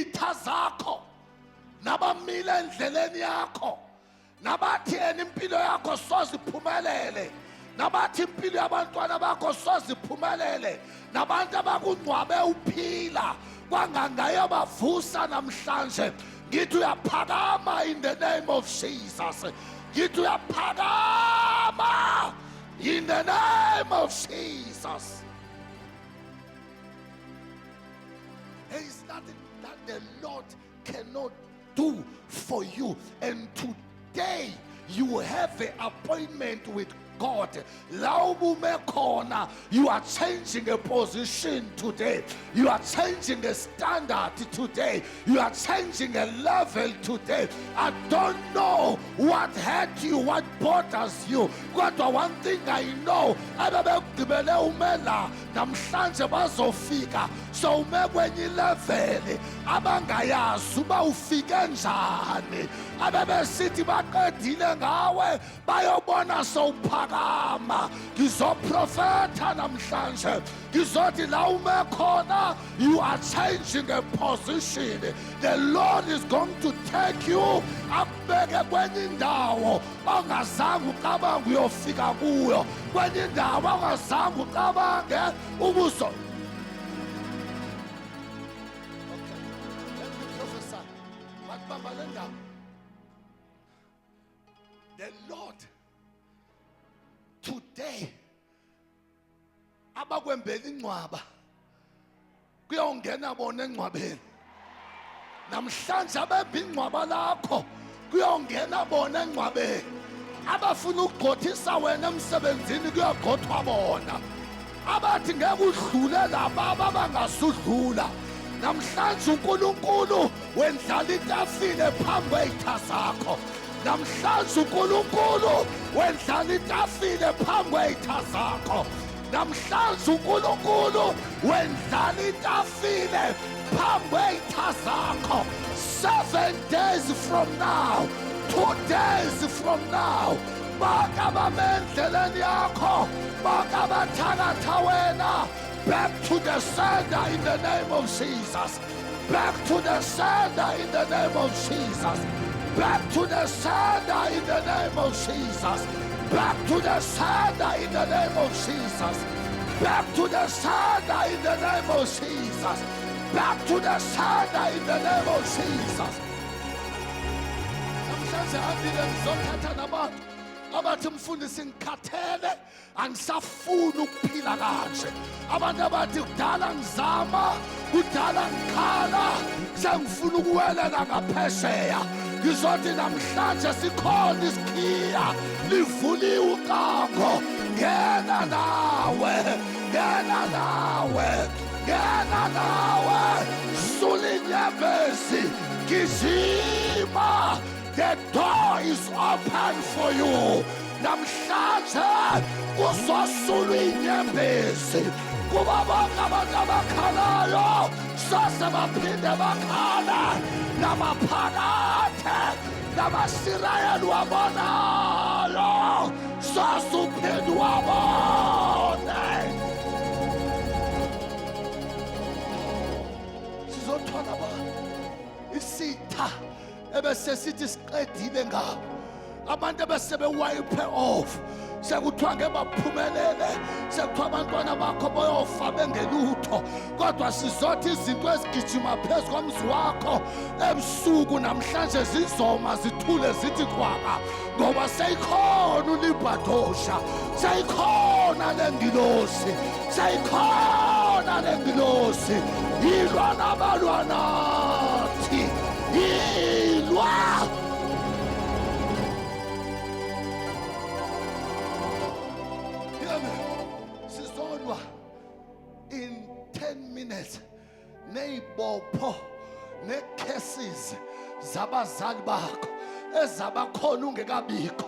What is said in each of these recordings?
izitha zakho nabamile endleleni yakho nabathi yena impilo yakho soze iphumelele nabathi impilo yabantwana bakho soze iphumelele nabantu abakungcwabe uphila kwangangayo bavusa namhlanje ngithi uyaphakama in the name of Jesus ngithi uyaphakama in the name of Jesus. There is nothing that the Lord cannot do for you, and today you have an appointment with God. You are changing a position today. You are changing a standard today. You are changing a level today. I don't know what hurt you, what bothers you. But one thing I know, namhlanje bazofika so kwenye level abangayazi uba ufike njani abebesithi baqedile ngawe bayobona sowuphakama ngizoprofetha namhlanje ngizothi la ume khona you are changing a position. The Lord is going to take you akubeke kwenye indawo ongazange ucabange uyofika kuyo kwenye indawo ongazange ucabange ubuso. The Lord today abakwembela incwaba kuyongena bona encwabeni namhlanje abemba incwaba lakho kuyongena bona encwabeni abafuna ukugqothisa wena emsebenzini kuyagqothwa bona abathi ngeke udlule laba abangasudlula namhlanje uNkulunkulu wendlala itafile phambi kwezitha zakho namhlanje uNkulunkulu wendlala itafile phambi kwezitha zakho namhlanje uNkulunkulu wendlala itafile phambi kwezitha zakho 7 days from now 2 days from now bakabamendleleni yakho bakabathakatha wena back to the sender in the name of Jesus. Back to the sender in the name of Jesus. Back to the sender in the name of Jesus. Back to the sender in the name of Jesus. Back to the sender in the name of Jesus. Back to the sender in the name of Jesus. Namhlanje andile ngizothatha nabantu abathi mfundisi ngikhathele angisafuni ukuphila kanje abantu abathi kudala ngizama kudala ngikhala sengifuna ukuwelela ngaphesheya ngizothi namhlanje sikhona isikhiya livuliwe uqango ngena nawe ngena nawe ngena nawe sulinyembezi gijima. The door is open for you. Namhlanje kuzosulwa inyembezi kuba bonke abantu abakhalayo sose baphinde bakhala nabaphakathe nabasirayeli wabonayo sose uphinde wabone. Sizothola isitha ebese sithi siqedile ngabo abantu ebese bewipe off sekuthiwa ngeke baphumelele sekuthiwa abantwana bakho boyofa bengelutho kodwa sizothi izinto ezigijima phezu komzi wakho ebusuku namhlanje zizoma zithule zithi khwaka ngoba seyikhona ulibhadosha seyikhona lengilosi seyikhona lengilosi ilwa nabalwanathi ilwa. Sizolwa in 10 minutes neyibopho necases zabazali bakho ezabakhona ungekabikho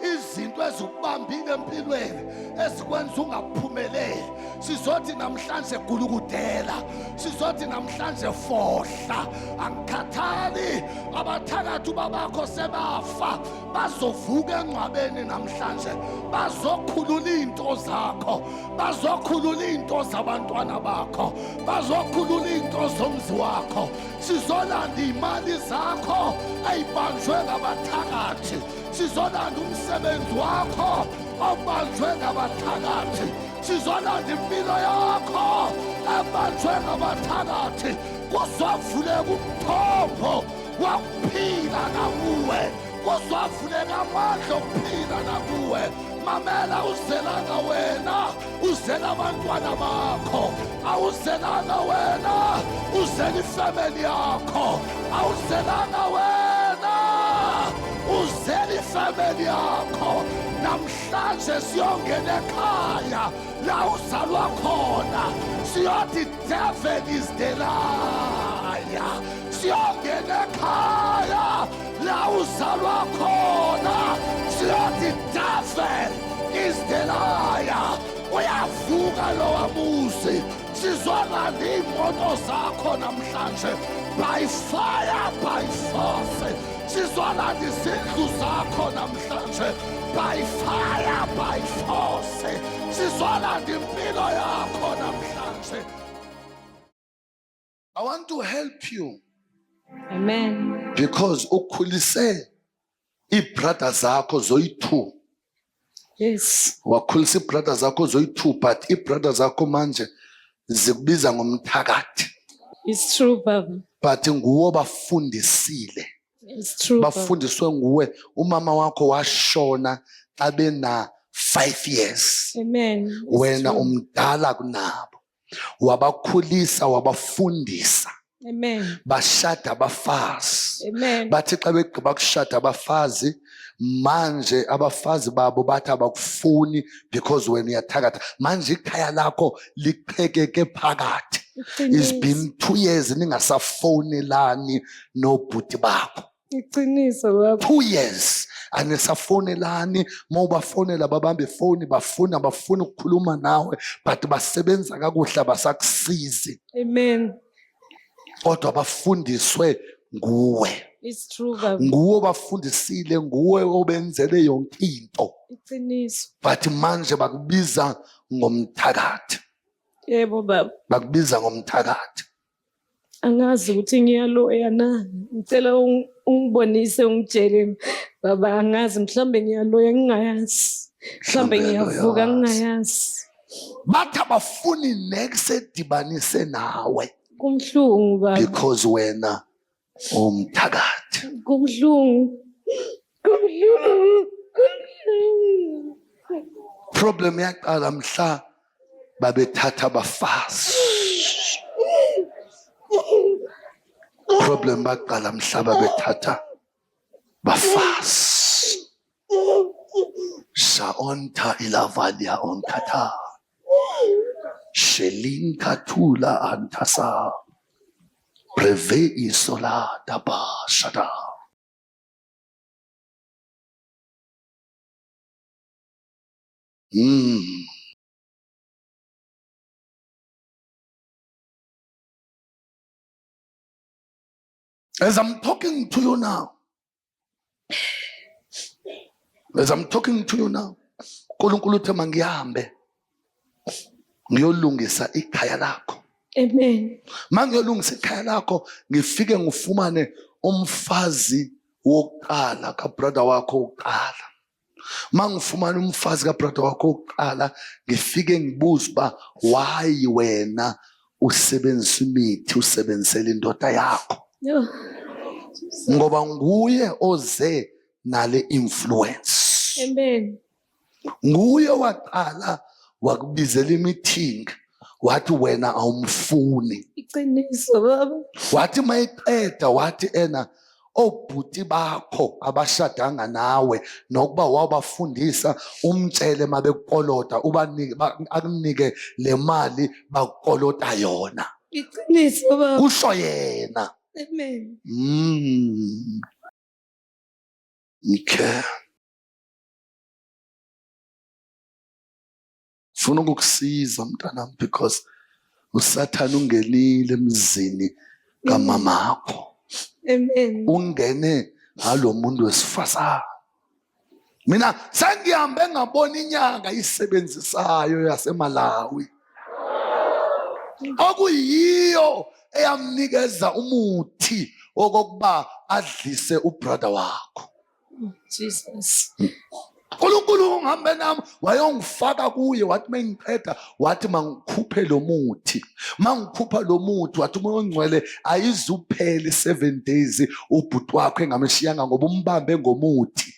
izinto ezikubambile empilweni ezikwenza ungaphumeleli sizothi namhlanje gulukuthi dela, sizothi namhlanje fohla. Angikhathali abathakathi babakho sebafa, bazovuka engcwabeni namhlanje, bazokhulula into zakho, bazokhulula into zabantwana bakho, bazokhulula into zomzi wakho. Sizolanda imali zakho eyibanjwe ngabathakathi, sizolanda umsebenzi wakho obanjwe ngabathakathi, sizolanda impilo yakho ebanjwe ngabathakathi. Kuzovuleka umthombo wokuphila nakuwe, kuzovuleka amandla okuphila nakuwe. Mamela, uzelanga wena, uzela abantwana bakho, awuzelanga wena, uzela ifamily yakho, awuzelanga wena, uzela ifamily yakho. Namhlanje siyongena ekhaya la uzalwa khona, siyothi devil is the liar. Siyongena ekhaya la uzalwa khona, siyothi devil is the liar. Uyavuka lowa muzi, sizolanda iy'moto zakho namhlanje by fire, by force. Sizolanda izindlu zakho namhlanje by fire, by force. Sizolanda impilo yakho namhlanje. I want to help you. Amen. Because ukhulise ibrother zakho zoyi-2. Yes. Wakhulisa ibrother zakho zoyi-2, but ibrother zakho manje zikubiza ngomthakathi. It's true, Baba. But nguwo bafundisile. It's true, Baba. Bafundiswe nguwe. Umama wakho washona xa bena 5 years. Amen. It's Wena true. umdala kunabo. Wabakhulisa, wabafundisa. Amen. Bashada abafazi. Amen. Bathi xa begqiba kushada abafazi, manje abafazi babo bathi abakufuni because wena uyathakatha. Manje ikhaya lakho liqhekeke phakathi. It's been 2 years ningasafonelani nobhuti bakho. Iqiniso, Baba. 2 years anisafonelani. Mawubafonela babambe ifoni, bafuna ukukhuluma nawe, but basebenza kakuhle, abasakusizi. Amen. Kodwa bafundiswe nguwe. It's true, Baba. Nguwe bafundisile, nguwe obenzele yonke into. Iqiniso. But manje bakubiza ngomthakathi. Yebo, Baba. Bakubiza ngomthakathi. Angazi ukuthi ngiyaloya na. Ngicela ungibonise, ungitshele, Baba. Angazi, mhlambe ngiyaloya ngingayazi. Mhlambe ngiyavuka ngingayazi. Bathi abafuni nekusedibanise nawe. Kumhlungu, Baba. Because wena umthakathi. Kumhlungu. Kumhlungu. Kumhlungu. Problem yaqala mhla babethatha abafazi. Problem baqala mhla babethatha bafazi. Shaonta ilavalia onkata. Shelinka tula antasa. Preve isola daba shada. As I'm talking to you now, uNkulunkulu uthi mangihambe ngiyolungisa ikhaya lakho. Amen. Mangiyolungisa ikhaya lakho, ngifike ngifumane umfazi wokuqala kabrother wakho wokuqala. Mangifumane umfazi kabrother wakho wokuqala, ngifike ngibuza uba why wena usebenzisa imithi, usebenzisela indoda yakho. No. Ngoba nguye oze nale influence. Amen. Nguye waqala wakubizela imeeting, wathi wena awumfuni. Iqiniso, Baba. Wathi mayiqeda wathi obhuti bakho abashadanga nawe nokuba wabafundisa umtshele mabekukolota akunike le mali bakukolota yona. Iqiniso, Baba. Kusho yena. Amen. Okay. Funa ukukusiza mntanami because uSathane ungenile emzini kamamakho. Amen. Ungene ngalomuntu wesifazana. Mina sengihambe ngabona inyanga isebenzisayo yaseMalawi. Okuyiyo eyamnikeza umuthi okokuba adlise ubrother wakho. Jesus. uNkulunkulu ngihambe nami wayongifaka kuye wathi mengiqeda wathi mangikhuphe lo muthi. Mangikhupha lo muthi wathi umoya ongcwele ayizuphela 7 days ubhuti wakho engamshiyanga ngoba umbambe ngomuthi.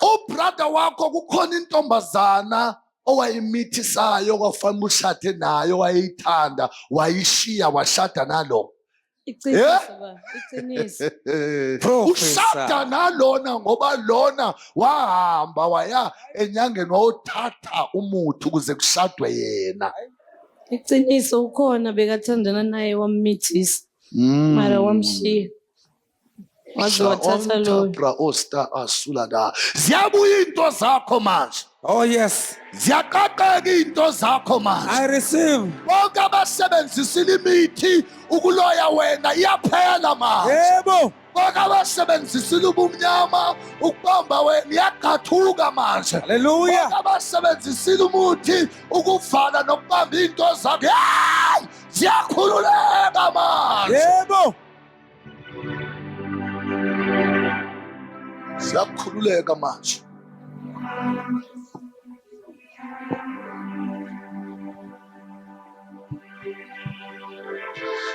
Ubrother wakho kukhona intombazana owayimithisayo kwafanele ushade nayo wayithanda wayishiya washada nalo. Iqiniso baba, iqiniso. Ushada nalona ngoba lona wahamba waya enyangeni wawuthatha umuthi ukuze kushadwe yena. Iqiniso ukhona bekathandana naye wammithisa. Mara wamshiya. Waze wathatha lo. Bra Osta asula da. Ziyabuya into zakho manje. Oh yes, Ziyaqaqeka into zakho manje. I receive. Bonke abasebenzisile imithi ukuloya wena iyaphela manje. Yebo. Bonke abasebenzisile ubumnyama ukubamba wena iyagathuka manje. Hallelujah. Bonke abasebenzisile umuthi ukuvala nokubamba into zakho. Hayi! Ziyakhululeka manje. Yebo. Ziyakhululeka manje.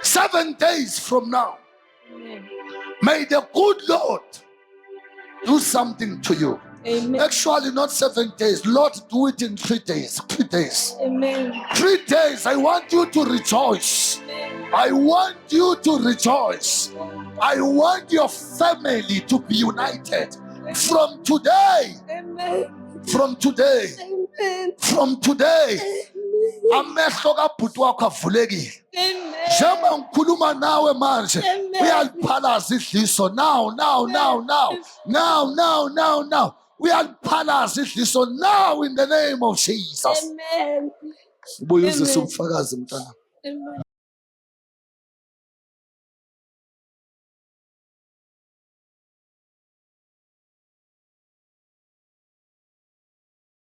Seven days from now, Amen. may the good Lord do something to you. Amen. Actually, not 7 days. Lord, do it in 3 days. 3 days. Amen. 3 days. I want you to rejoice. I want you to rejoice. I want your family to be united. From today. Amen. From today. Amen. From today. Amehlo kabhuti wakho avulekile. Amen. Njengoba ngikhuluma nawe manje Amen. uyaliphalaza idliso now. Uyaliphalaza idliso now in the name of Jesus. Amen. Ubuye uzise Amen. ubufakazi mntana. Amen.